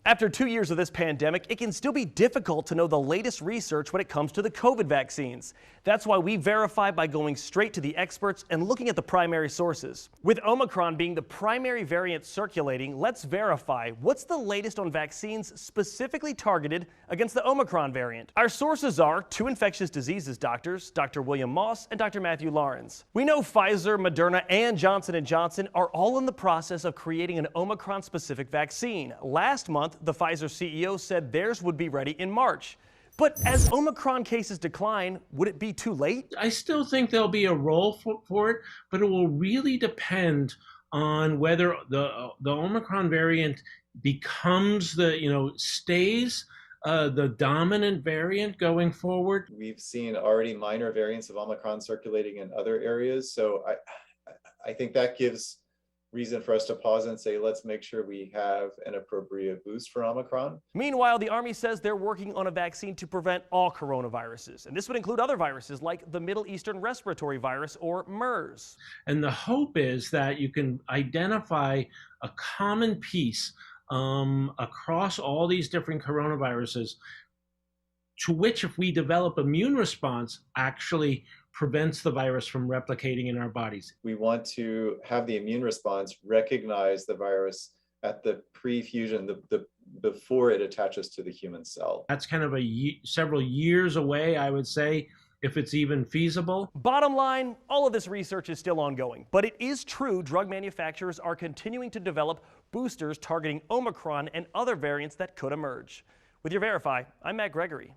After 2 years of this pandemic, it can still be difficult to know the latest research when it comes to the COVID vaccines. That's why we verify by going straight to the experts and looking at the primary sources. With Omicron being the primary variant circulating, let's verify what's the latest on vaccines specifically targeted against the Omicron variant. Our sources are two infectious diseases doctors, Dr. William Moss and Dr. Matthew Lawrence. We know Pfizer, Moderna, and Johnson & Johnson are all in the process of creating an Omicron-specific vaccine. Last month, the Pfizer CEO said theirs would be ready in March. But as Omicron cases decline, would it be too late? I still think there'll be a role for it, but it will really depend on whether the Omicron variant becomes stays the dominant variant going forward. We've seen already minor variants of Omicron circulating in other areas, so I think that gives reason for us to pause and say, let's make sure we have an appropriate boost for Omicron. Meanwhile, the Army says they're working on a vaccine to prevent all coronaviruses, and this would include other viruses like the Middle Eastern Respiratory Virus, or MERS. And the hope is that you can identify a common piece across all these different coronaviruses, to which, if we develop immune response, actually prevents the virus from replicating in our bodies. We want to have the immune response recognize the virus at the pre-fusion, before it attaches to the human cell. That's kind of several years away, I would say, if it's even feasible. Bottom line, all of this research is still ongoing, but it is true drug manufacturers are continuing to develop boosters targeting Omicron and other variants that could emerge. With your Verify, I'm Matt Gregory.